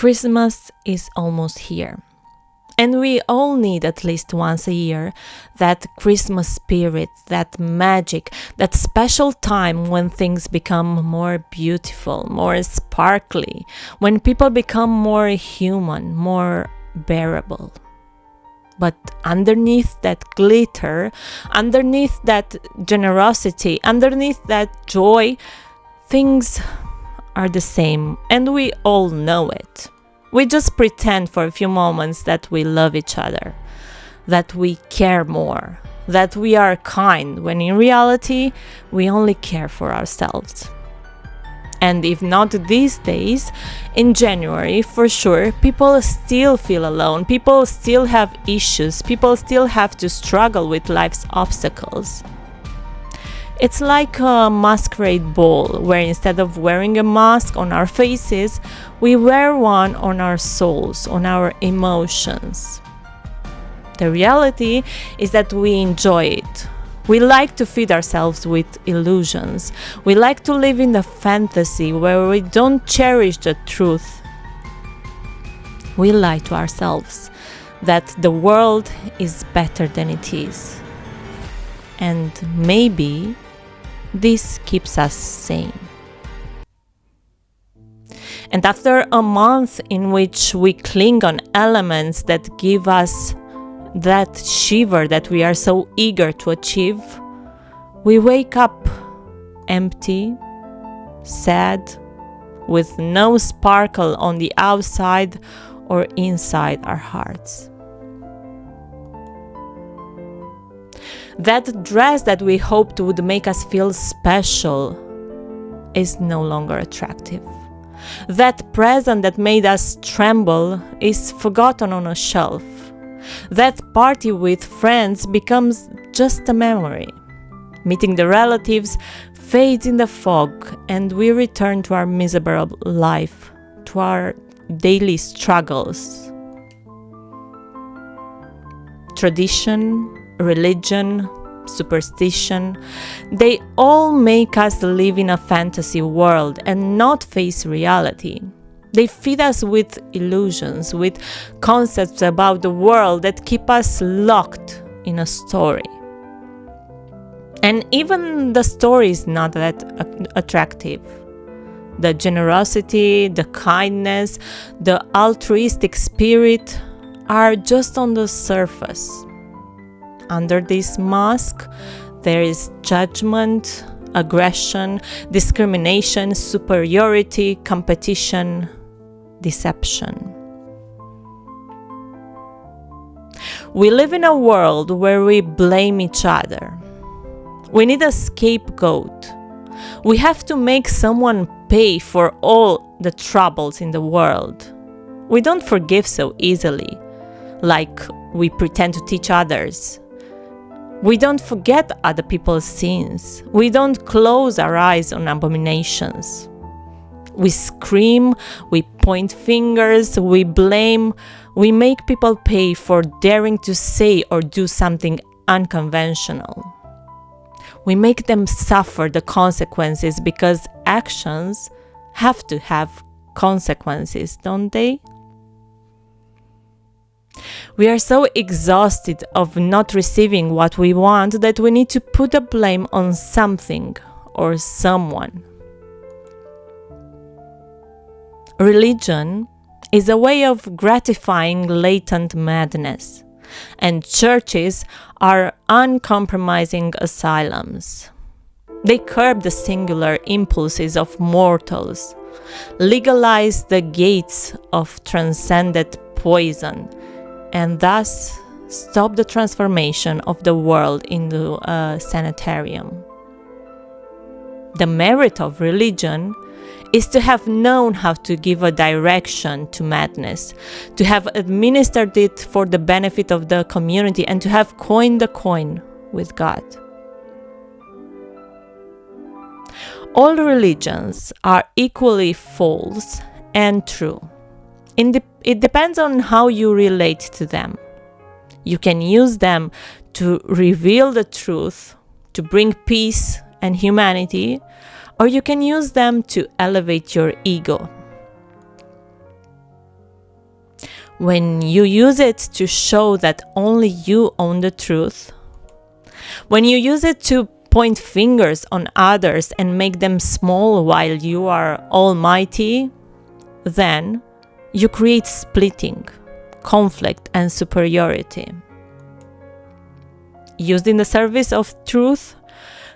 Christmas is almost here. And we all need at least once a year that Christmas spirit, that magic, that special time when things become more beautiful, more sparkly, when people become more human, more bearable. But underneath that glitter, underneath that generosity, underneath that joy, things are the same, and we all know it. We just pretend for a few moments that we love each other, that we care more, that we are kind, when in reality, we only care for ourselves. And if not these days, in January, for sure, people still feel alone, people still have issues, people still have to struggle with life's obstacles. It's like a masquerade ball, where instead of wearing a mask on our faces, we wear one on our souls, on our emotions. The reality is that we enjoy it. We like to feed ourselves with illusions. We like to live in the fantasy where we don't cherish the truth. We lie to ourselves that the world is better than it is. And maybe this keeps us sane. And after a month in which we cling on elements that give us that shiver that we are so eager to achieve, we wake up empty, sad, with no sparkle on the outside or inside our hearts. That dress that we hoped would make us feel special is no longer attractive. That present that made us tremble is forgotten on a shelf. That party with friends becomes just a memory. Meeting the relatives fades in the fog, and we return to our miserable life, to our daily struggles. Tradition, religion, superstition, they all make us live in a fantasy world and not face reality. They feed us with illusions, with concepts about the world that keep us locked in a story. And even the story is not that attractive. The generosity, the kindness, the altruistic spirit are just on the surface. Under this mask, there is judgment, aggression, discrimination, superiority, competition, deception. We live in a world where we blame each other. We need a scapegoat. We have to make someone pay for all the troubles in the world. We don't forgive so easily, like we pretend to teach others. We don't forget other people's sins. We don't close our eyes on abominations. We scream, we point fingers, we blame, we make people pay for daring to say or do something unconventional. We make them suffer the consequences because actions have to have consequences, don't they? We are so exhausted of not receiving what we want that we need to put the blame on something or someone. Religion is a way of gratifying latent madness, and churches are uncompromising asylums. They curb the singular impulses of mortals, legalize the gates of transcendent poison, and thus stop the transformation of the world into a sanitarium. The merit of religion is to have known how to give a direction to madness, to have administered it for the benefit of the community, and to have coined the coin with God. All religions are equally false and true. It depends on how you relate to them. You can use them to reveal the truth, to bring peace and humanity, or you can use them to elevate your ego. when you use it to show that only you own the truth, when you use it to point fingers on others and make them small while you are almighty, then you create splitting, conflict, and superiority. Used in the service of truth,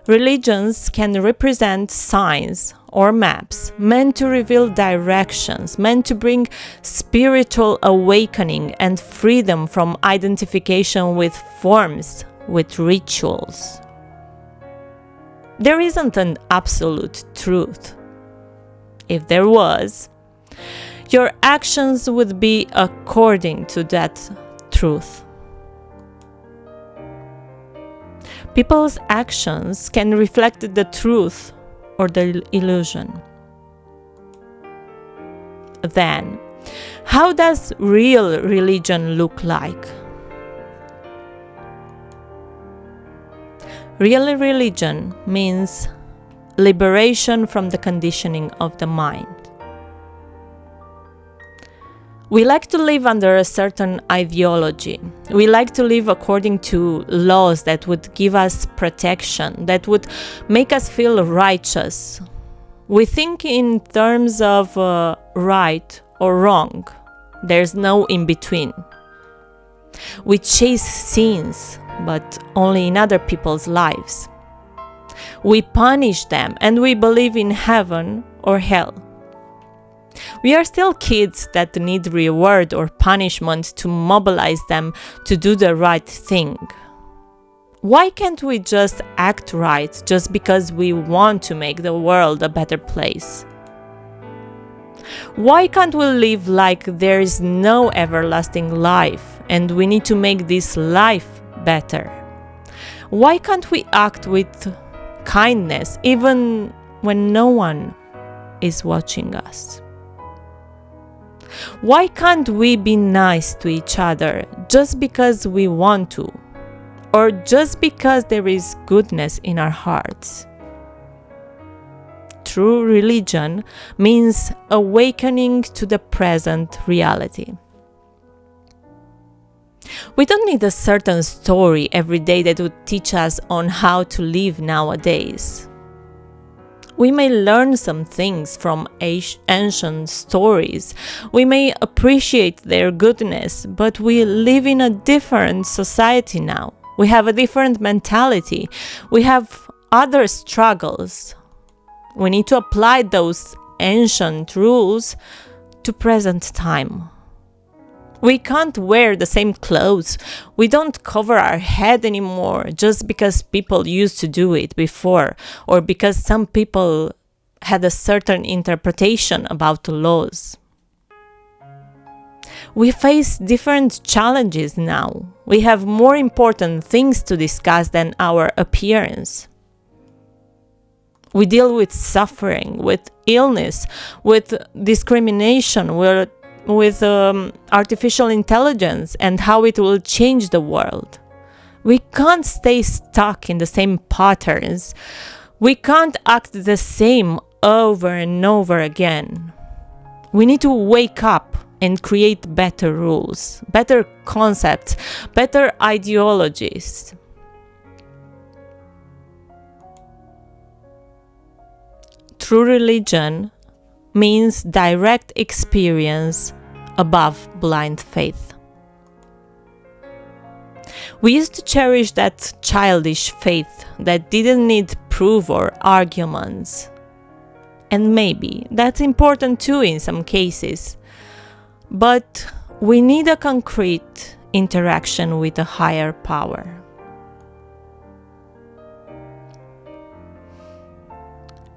religions can represent signs or maps meant to reveal directions, meant to bring spiritual awakening and freedom from identification with forms, with rituals. There isn't an absolute truth. If there was, your actions would be according to that truth. People's actions can reflect the truth or the illusion. Then, how does real religion look like? Real religion means liberation from the conditioning of the mind. We like to live under a certain ideology. We like to live according to laws that would give us protection, that would make us feel righteous. We think in terms of right or wrong. There's no in between. We chase sins, but only in other people's lives. We punish them and we believe in heaven or hell. We are still kids that need reward or punishment to mobilize them to do the right thing. Why can't we just act right just because we want to make the world a better place? Why can't we live like there is no everlasting life and we need to make this life better? Why can't we act with kindness even when no one is watching us? Why can't we be nice to each other just because we want to, or just because there is goodness in our hearts? True religion means awakening to the present reality. We don't need a certain story every day that would teach us on how to live nowadays. We may learn some things from ancient stories. We may appreciate their goodness, but we live in a different society now. We have a different mentality. We have other struggles. We need to apply those ancient rules to present time. We can't wear the same clothes. We don't cover our head anymore just because people used to do it before, or because some people had a certain interpretation about the laws. We face different challenges now. We have more important things to discuss than our appearance. We deal with suffering, with illness, with discrimination, with artificial intelligence and how it will change the world. We can't stay stuck in the same patterns. We can't act the same over and over again. We need to wake up and create better rules, better concepts, better ideologies. True religion means direct experience above blind faith. We used to cherish that childish faith that didn't need proof or arguments. And maybe that's important too in some cases. But we need a concrete interaction with a higher power.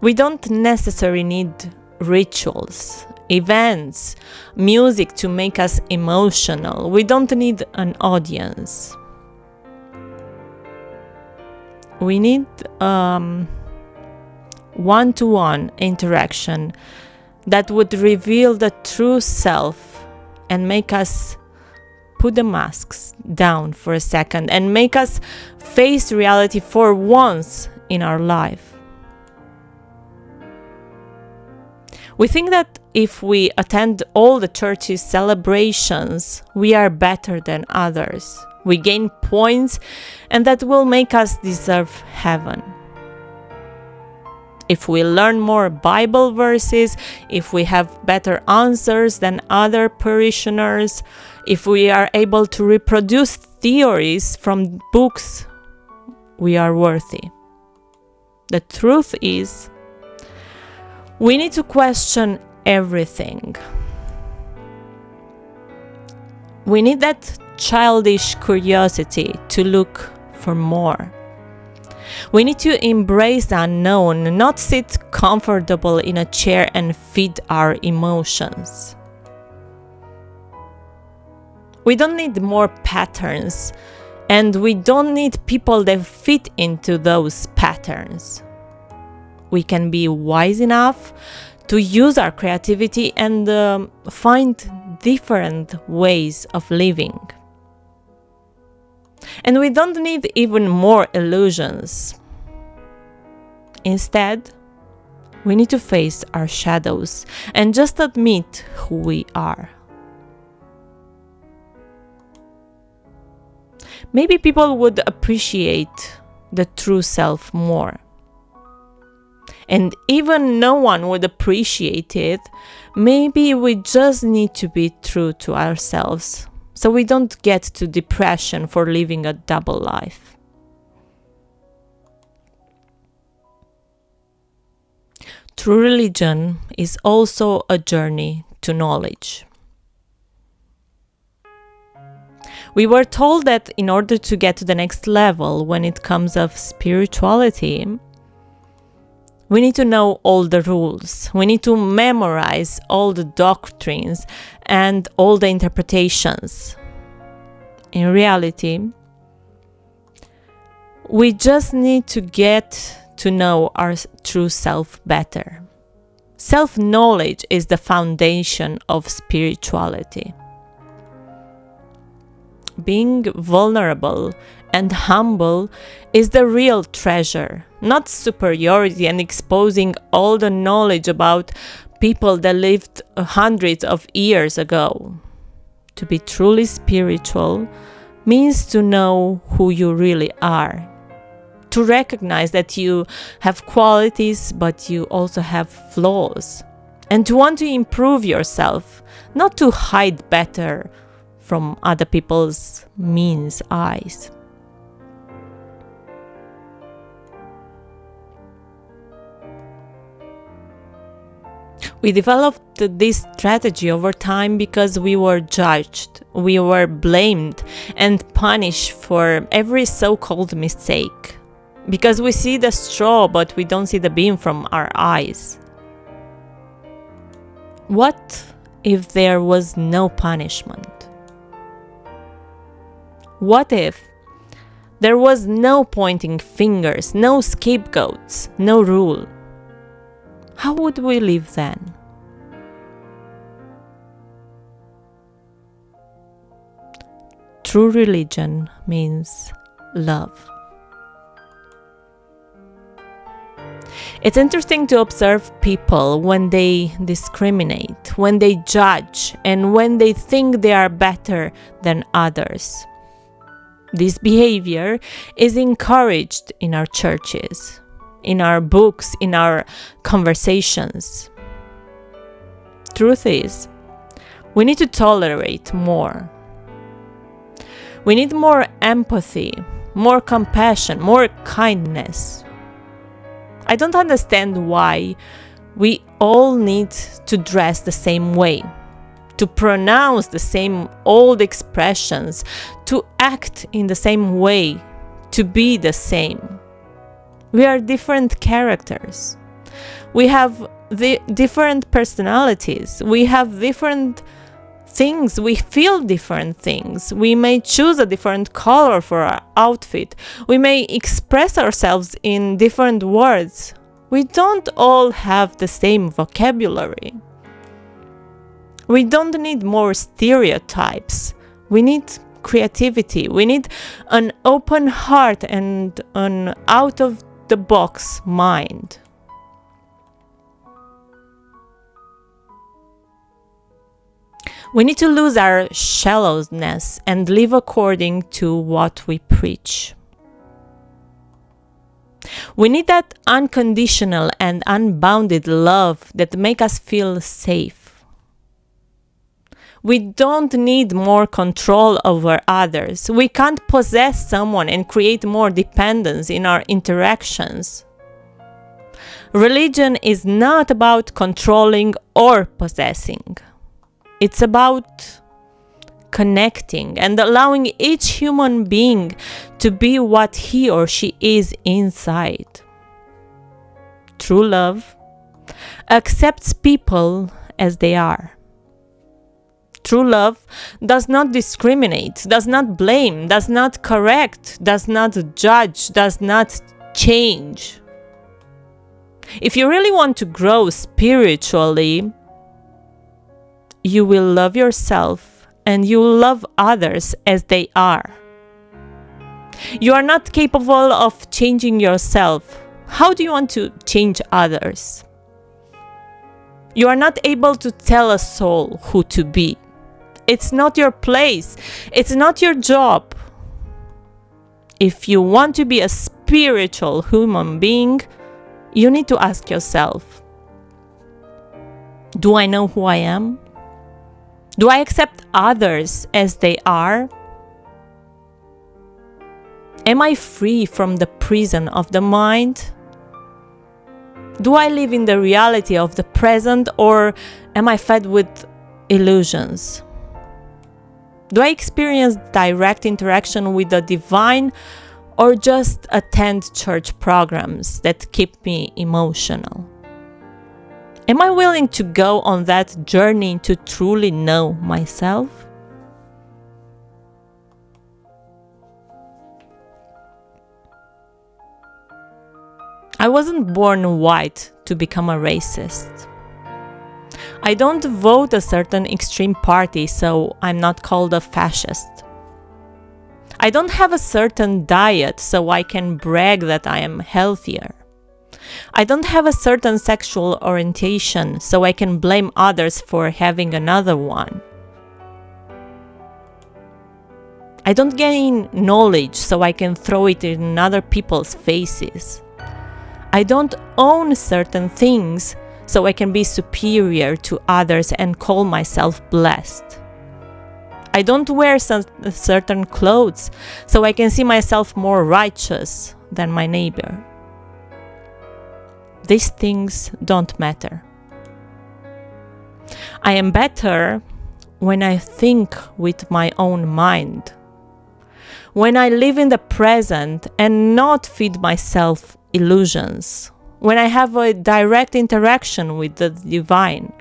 We don't necessarily need rituals, events, music to make us emotional. We don't need an audience. We need one-to-one interaction that would reveal the true self and make us put the masks down for a second and make us face reality for once in our life. We think that if we attend all the church's celebrations, we are better than others. We gain points, and that will make us deserve heaven. If we learn more Bible verses, if we have better answers than other parishioners, if we are able to reproduce theories from books, we are worthy. The truth is, we need to question everything. We need that childish curiosity to look for more. We need to embrace the unknown, not sit comfortable in a chair and feed our emotions. We don't need more patterns, and we don't need people that fit into those patterns. We can be wise enough to use our creativity and find different ways of living. And we don't need even more illusions. Instead, we need to face our shadows and just admit who we are. Maybe people would appreciate the true self more. And even no one would appreciate it, maybe we just need to be true to ourselves, so we don't get to depression for living a double life. True religion is also a journey to knowledge. We were told that in order to get to the next level when it comes of spirituality, we need to know all the rules. We need to memorize all the doctrines and all the interpretations. In reality, we just need to get to know our true self better. Self-knowledge is the foundation of spirituality. Being vulnerable and humble is the real treasure, not superiority and exposing all the knowledge about people that lived hundreds of years ago. To be truly spiritual means to know who you really are, to recognize that you have qualities but you also have flaws, and to want to improve yourself, not to hide better from other people's mean eyes. We developed this strategy over time because we were judged, we were blamed and punished for every so-called mistake. Because we see the straw but we don't see the beam from our eyes. What if there was no punishment? What if there was no pointing fingers, no scapegoats, no rule? How would we live then? True religion means love. It's interesting to observe people when they discriminate, when they judge, and when they think they are better than others. This behavior is encouraged in our churches, in our books, in our conversations. Truth is, we need to tolerate more. We need more empathy, more compassion, more kindness. I don't understand why we all need to dress the same way, to pronounce the same old expressions, to act in the same way, to be the same. We are different characters. We have the different personalities. We have different things. We feel different things. We may choose a different color for our outfit. We may express ourselves in different words. We don't all have the same vocabulary. We don't need more stereotypes. We need creativity. We need an open heart and an out-of-the-box mind. We need to lose our shallowness and live according to what we preach. We need that unconditional and unbounded love that make us feel safe. We don't need more control over others. We can't possess someone and create more dependence in our interactions. Religion is not about controlling or possessing. It's about connecting and allowing each human being to be what he or she is inside. True love accepts people as they are. True love does not discriminate, does not blame, does not correct, does not judge, does not change. If you really want to grow spiritually, you will love yourself and you will love others as they are. You are not capable of changing yourself. How do you want to change others? You are not able to tell a soul who to be. It's not your place. It's not your job. If you want to be a spiritual human being, you need to ask yourself, do I know who I am? Do I accept others as they are? Am I free from the prison of the mind? Do I live in the reality of the present, or am I fed with illusions? Do I experience direct interaction with the divine, or just attend church programs that keep me emotional? Am I willing to go on that journey to truly know myself? I wasn't born white to become a racist. I don't vote a certain extreme party, so I'm not called a fascist. I don't have a certain diet, so I can brag that I am healthier. I don't have a certain sexual orientation, so I can blame others for having another one. I don't gain knowledge, so I can throw it in other people's faces. I don't own certain things, so I can be superior to others and call myself blessed. I don't wear certain clothes, so I can see myself more righteous than my neighbor. These things don't matter. I am better when I think with my own mind, when I live in the present and not feed myself illusions, when I have a direct interaction with the divine,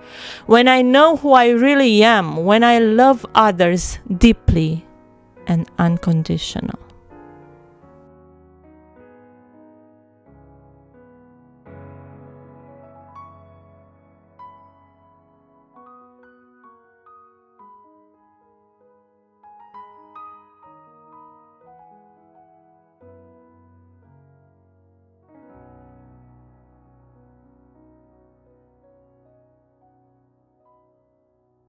when I know who I really am, when I love others deeply and unconditional.